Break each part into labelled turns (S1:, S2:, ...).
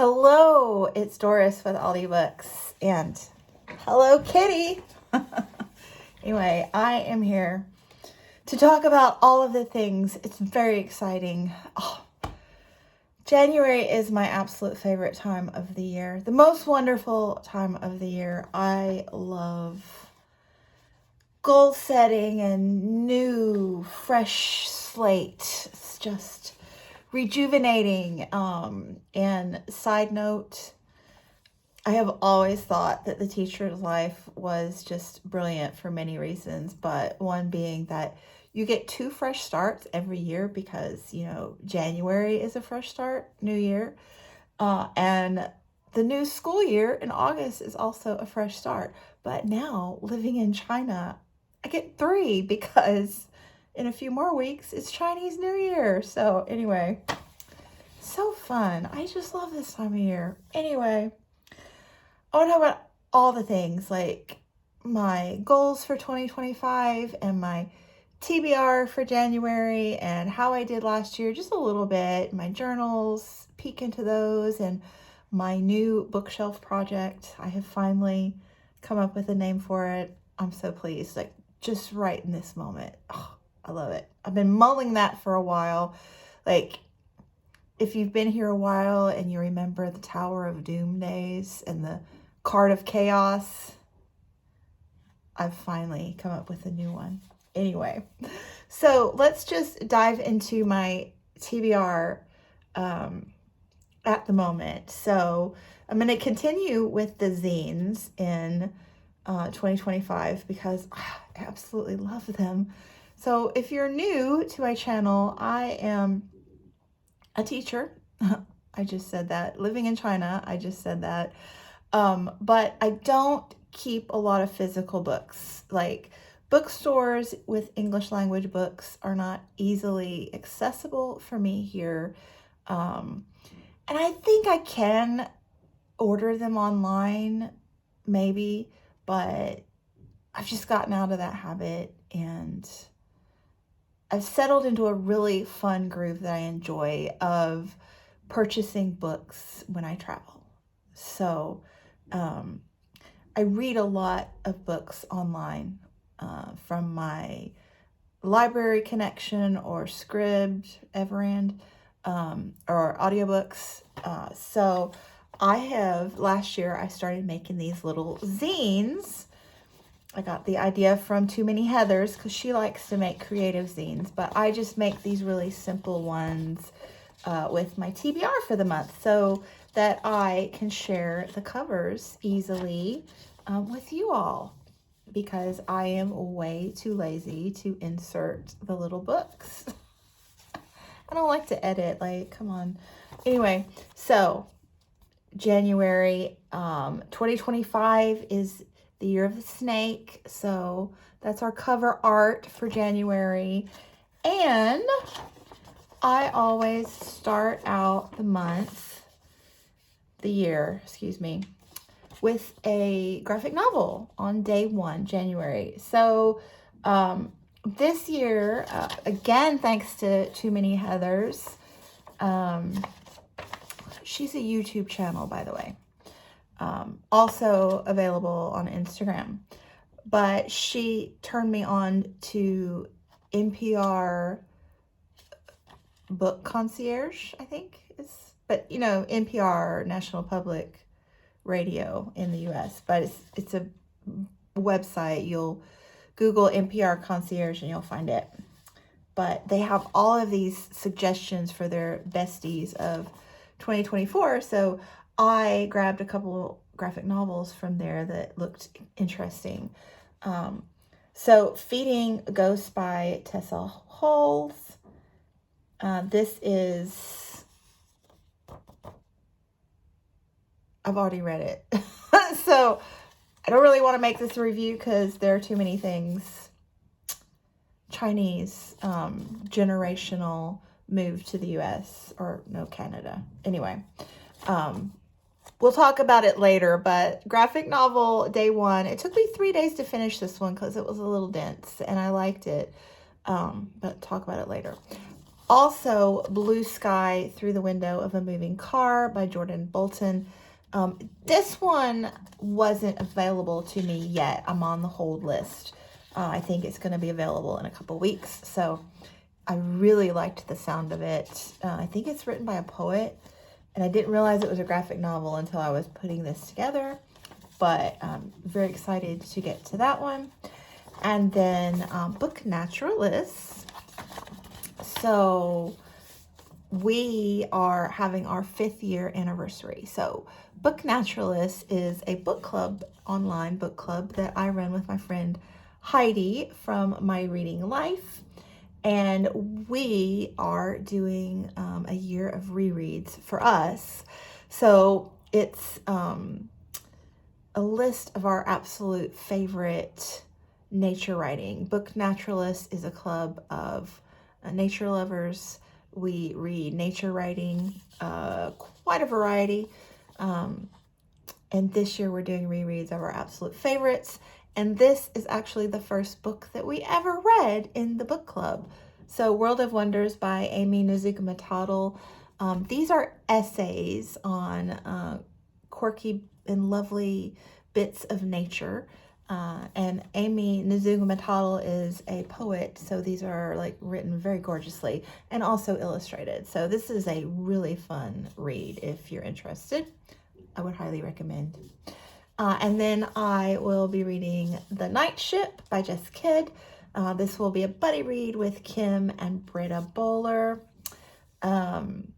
S1: Hello, it's Doris with Audiobooks, and hello, Kitty. Anyway, I am here to talk about all of the things. It's very exciting. January is my absolute favorite time of the year, the most wonderful time of the year. I love goal setting and new, fresh slate. It's just rejuvenating. And side note, I have always thought that the teacher's life was just brilliant for many reasons, but one being that you get 2 fresh starts every year because, January is a fresh start, new year, and the new school year in August is also a fresh start. But now, living in China, I get 3 because in a few more weeks, it's Chinese New Year. So anyway, so fun. I just love this time of year. Anyway, I want to talk about all the things, like my goals for 2025 and my TBR for January and how I did last year, just a little bit, my journals, peek into those, and my new bookshelf project. I have finally come up with a name for it. I'm so pleased, like just right in this moment. Oh, I love it. I've been mulling that for a while. Like, if you've been here a while and you remember the Tower of Doom days and the Card of Chaos, I've finally come up with a new one. Anyway, so let's just dive into my TBR at the moment. So I'm going to continue with the zines in 2025 because I absolutely love them. So if you're new to my channel, I am a teacher. I just said that. Living in China, I just said that. But I don't keep a lot of physical books. Like, bookstores with English language books are not easily accessible for me here. And I think I can order them online, maybe, but I've just gotten out of that habit, and I've settled into a really fun groove that I enjoy of purchasing books when I travel. So I read a lot of books online from my library connection or Scribd, Everand, or audiobooks. So last year I started making these little zines. I got the idea from Too Many Heathers because she likes to make creative zines, but I just make these really simple ones with my TBR for the month so that I can share the covers easily with you all, because I am way too lazy to insert the little books. I don't like to edit, like, come on. Anyway, so January 2025 is the year of the snake. So that's our cover art for January. And I always start out the year, with a graphic novel on day 1, January. So this year, again, thanks to Too Many Heathers, she's a YouTube channel, by the way, also available on Instagram, but she turned me on to NPR Book Concierge, I think is, but NPR, National Public Radio in the US, but it's a website. You'll Google NPR Concierge and you'll find it. But they have all of these suggestions for their besties of 2024. So I grabbed a couple graphic novels from there that looked interesting. So Feeding Ghosts by Tessa Holz. This is, I've already read it. So I don't really want to make this a review because there are too many things. Chinese, generational move to the US, or no, Canada. Anyway, we'll talk about it later, but graphic novel day 1. It took me 3 days to finish this one because it was a little dense and I liked it. But talk about it later. Also, Blue Sky Through the Window of a Moving Car by Jordan Bolton. This one wasn't available to me yet. I'm on the hold list. I think it's going to be available in a couple weeks. So I really liked the sound of it. I think it's written by a poet, and I didn't realize it was a graphic novel until I was putting this together. But I'm very excited to get to that one. And then Book Naturalist. So we are having our 5th year anniversary. So Book Naturalist is a book club, online book club that I run with my friend Heidi from My Reading Life. And we are doing a year of rereads for us. So it's a list of our absolute favorite nature writing. Book Naturalist is a club of nature lovers. We read nature writing, quite a variety. And this year we're doing rereads of our absolute favorites. And this is actually the first book that we ever read in the book club. So World of Wonders by Amy Nezhukumah. These are essays on quirky and lovely bits of nature. And Amy Nezhukumah is a poet, so these are like written very gorgeously and also illustrated. So this is a really fun read if you're interested. I would highly recommend. And then I will be reading The Night Ship by Jess Kidd. This will be a buddy read with Kim and Britta Bowler. And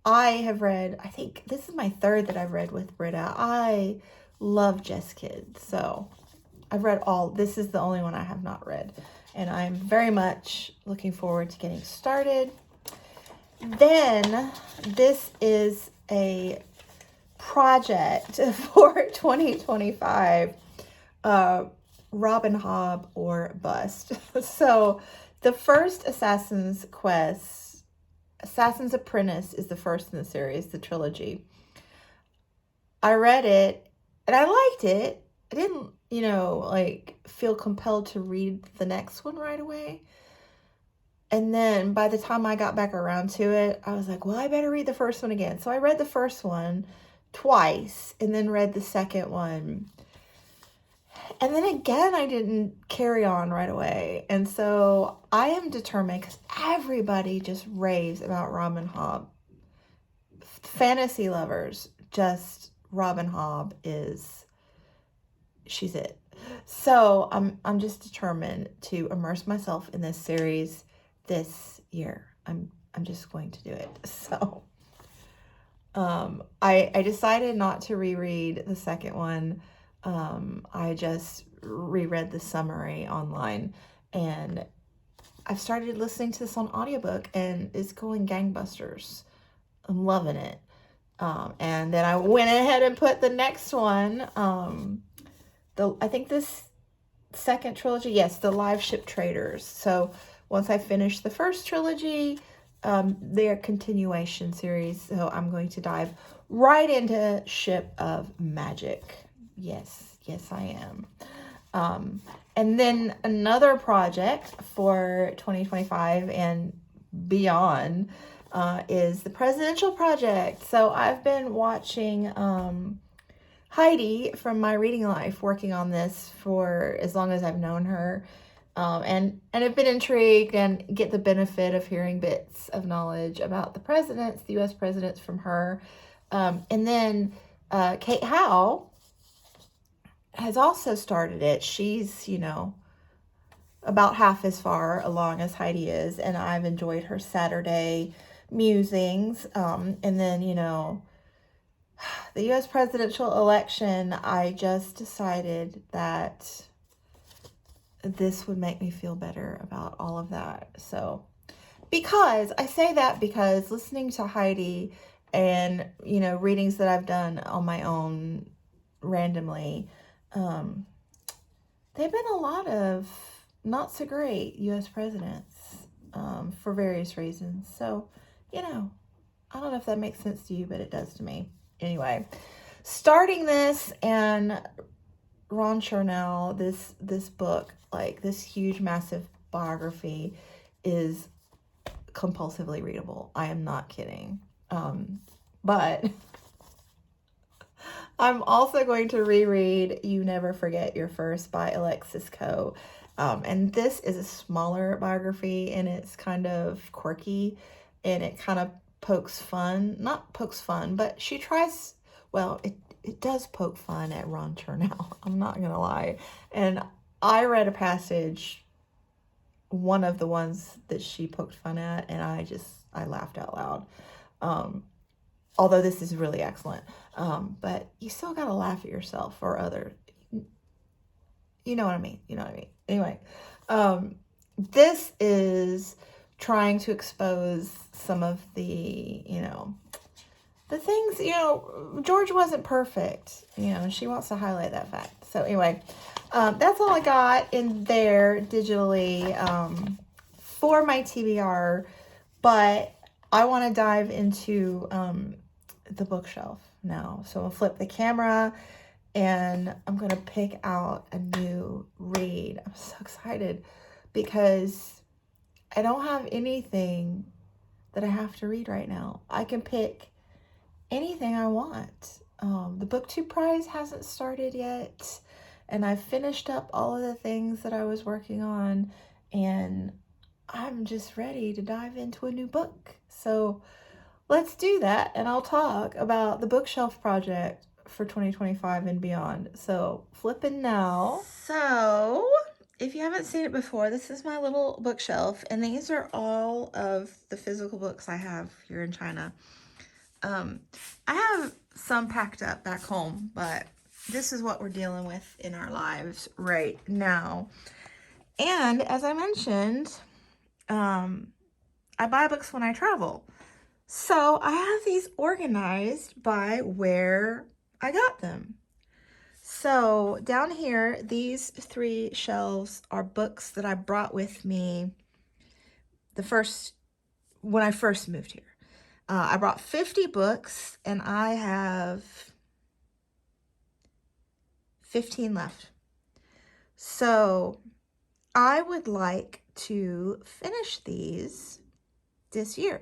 S1: I have read, I think this is my 3rd that I've read with Britta. I love Jess Kidd. So I've read all, this is the only one I have not read. And I'm very much looking forward to getting started. Then this is a project for 2025, Robin Hobb or Bust. So the first Assassin's Apprentice is the first in the series, the trilogy. I read it and I liked it. I didn't, like feel compelled to read the next one right away. And then by the time I got back around to it, I was like, well, I better read the first one again. So I read the first one twice and then read the second one. And then again, I didn't carry on right away. And so I am determined, because everybody just raves about Robin Hobb. Fantasy lovers, just Robin Hobb she's it. So I'm just determined to immerse myself in this series this year. I'm just going to do it. So I decided not to reread the second one. I just reread the summary online, and I've started listening to this on audiobook, and it's going gangbusters. I'm loving it. And then I went ahead and put the next one, I think this second trilogy, yes, the Live Ship Traders. So once I finish the first trilogy, their continuation series, so I'm going to dive right into Ship of Magic. Yes, I am. And then another project for 2025 and beyond is the Presidential Project. So I've been watching Heidi from My Reading Life working on this for as long as I've known her. And I've been intrigued and get the benefit of hearing bits of knowledge about the presidents, the U.S. presidents from her. And then Kate Howe has also started it. She's, about half as far along as Heidi is, and I've enjoyed her Saturday musings. And then, the U.S. presidential election, I just decided that this would make me feel better about all of that. So, because listening to Heidi and, readings that I've done on my own randomly, they've been a lot of not so great U.S. presidents for various reasons. So, I don't know if that makes sense to you, but it does to me. Anyway, starting this, and Ron Chernow, this book, like this huge, massive biography, is compulsively readable. I am not kidding. But I'm also going to reread You Never Forget Your First by Alexis Coe. And this is a smaller biography, and it's kind of quirky, and it kind of not pokes fun, but she tries, well, it does poke fun at Ron Chernow. I'm not going to lie. And I read a passage, one of the ones that she poked fun at, and I laughed out loud. Although this is really excellent. But you still got to laugh at yourself or other. You know what I mean? You know what I mean? Anyway, this is trying to expose some of the, the things, George wasn't perfect, and she wants to highlight that fact. So anyway, that's all I got in there digitally for my TBR, but I want to dive into the bookshelf now. So I'll flip the camera and I'm going to pick out a new read. I'm so excited because I don't have anything that I have to read right now. I can pick anything I want. The BookTube Prize hasn't started yet, and I've finished up all of the things that I was working on, and I'm just ready to dive into a new book. So let's do that, and I'll talk about the bookshelf project for 2025 and beyond. So flipping now. So if you haven't seen it before, this is my little bookshelf, and these are all of the physical books I have here in China. I have some packed up back home, but this is what we're dealing with in our lives right now. And as I mentioned, I buy books when I travel. So I have these organized by where I got them. So down here, these 3 shelves are books that I brought with me when I first moved here. I brought 50 books, and I have 15 left. So I would like to finish these this year.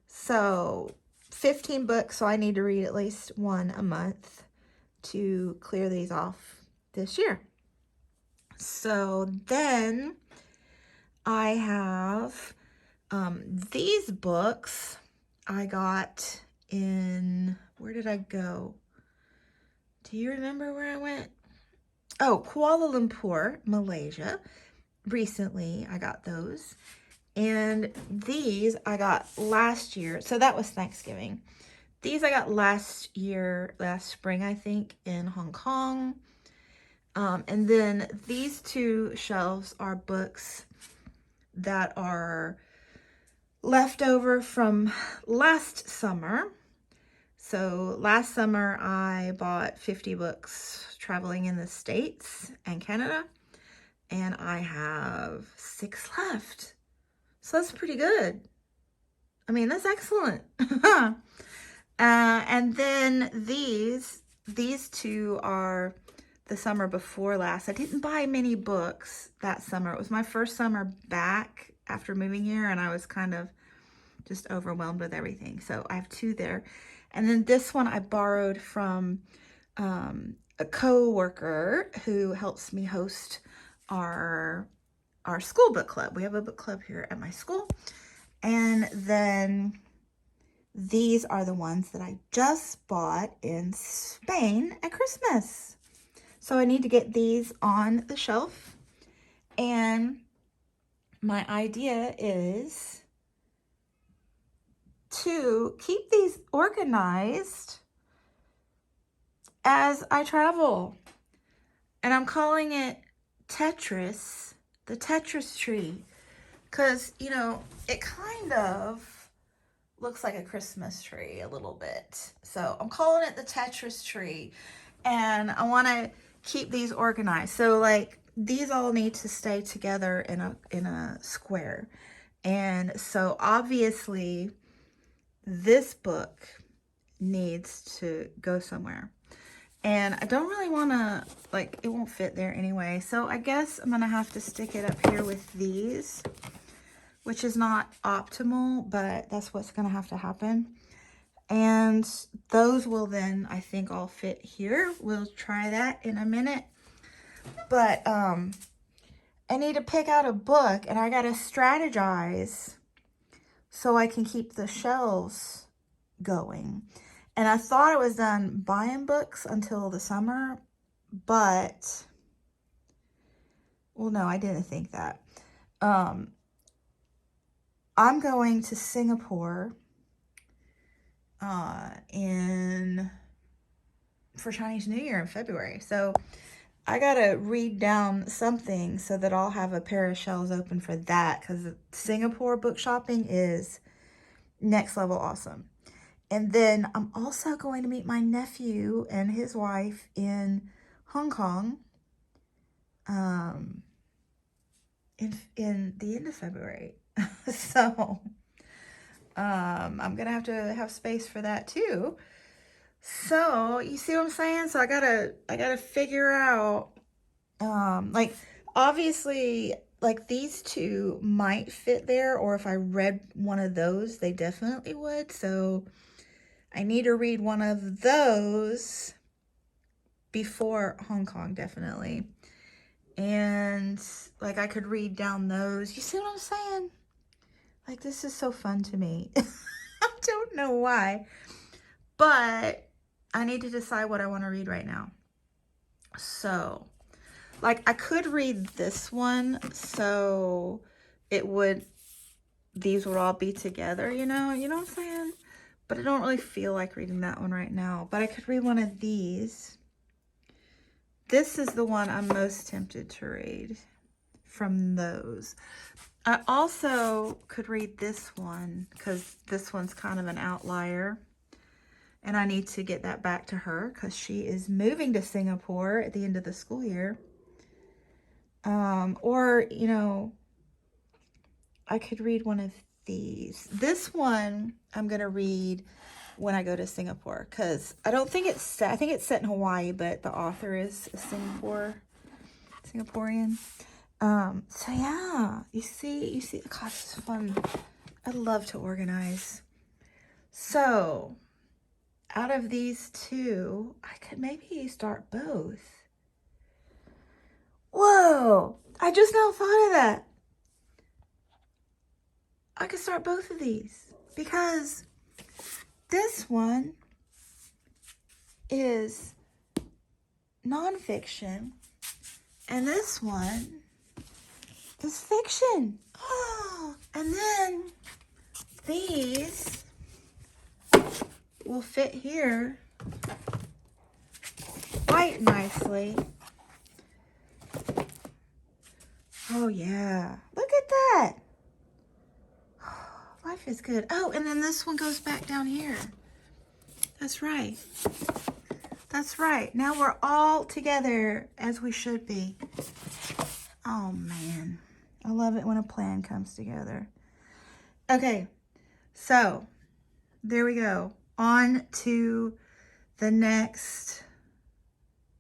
S1: So 15 books, so I need to read at least one a month to clear these off this year. So then I have these books I got in, where did I go? Do you remember where I went? Oh, Kuala Lumpur, Malaysia. Recently, I got those. And these I got last year. So that was Thanksgiving. These I got last spring, I think, in Hong Kong. And then these 2 shelves are books that are left over from last summer. So last summer I bought 50 books traveling in the States and Canada, and I have 6 left. So that's pretty good. I mean, that's excellent. And then these 2 are the summer before last. I didn't buy many books that summer. It was my first summer back after moving here, and I was kind of just overwhelmed with everything. So I have 2 there. And then this one I borrowed from a co-worker who helps me host our school book club. We have a book club here at my school. And then these are the ones that I just bought in Spain at Christmas. So I need to get these on the shelf. And my idea is to keep these organized as I travel. And I'm calling it Tetris, the Tetris tree, because, it kind of looks like a Christmas tree a little bit. So I'm calling it the Tetris tree, and I want to keep these organized. So like these all need to stay together in a square. And so obviously this book needs to go somewhere. And I don't really want to, it won't fit there anyway. So I guess I'm going to have to stick it up here with these. which is not optimal, but that's what's going to have to happen. And those will then, I think, all fit here. We'll try that in a minute. But I need to pick out a book, and I got to strategize so I can keep the shelves going. And I thought I was done buying books until the summer, but, well, no, I didn't think that. I'm going to Singapore for Chinese New Year in February. So I gotta read down something so that I'll have a pair of shelves open for that, because Singapore book shopping is next level awesome. And then I'm also going to meet my nephew and his wife in Hong Kong in the end of February. So I'm gonna have to have space for that too. So you see what I'm saying? So I gotta figure out like, obviously, like, these two might fit there, or if I read one of those, they definitely would. So I need to read one of those before Hong Kong, definitely. And like, I could read down those. You see what I'm saying? Like, this is so fun to me. I don't know why, but I need to decide what I want to read right now. So, like, I could read this one, so these would all be together, you know what I'm saying? But I don't really feel like reading that one right now. But I could read one of these. This is the one I'm most tempted to read from those. I also could read this one, because this one's kind of an outlier. And I need to get that back to her, because she is moving to Singapore at the end of the school year. Or, you know, I could read one of these. This one I'm going to read when I go to Singapore, because I don't think it's set. I think it's set in Hawaii, but the author is a Singaporean. So yeah, you see, gosh, it's fun. I love to organize. So out of these two, I could maybe start both. Whoa, I just now thought of that. I could start both of these, because this one is nonfiction and this one is fiction. Oh, and then these will fit here quite nicely. Oh yeah, look at that. Life is good. Oh, and then this one goes back down here. That's right. That's right. Now we're all together as we should be. Oh man, I love it when a plan comes together. Okay, so there we go. On to the next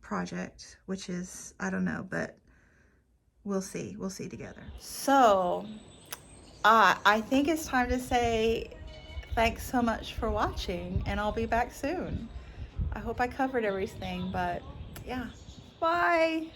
S1: project, which is, I don't know, but we'll see. We'll see together. So I think it's time to say thanks so much for watching, and I'll be back soon. I hope I covered everything, but yeah. Bye.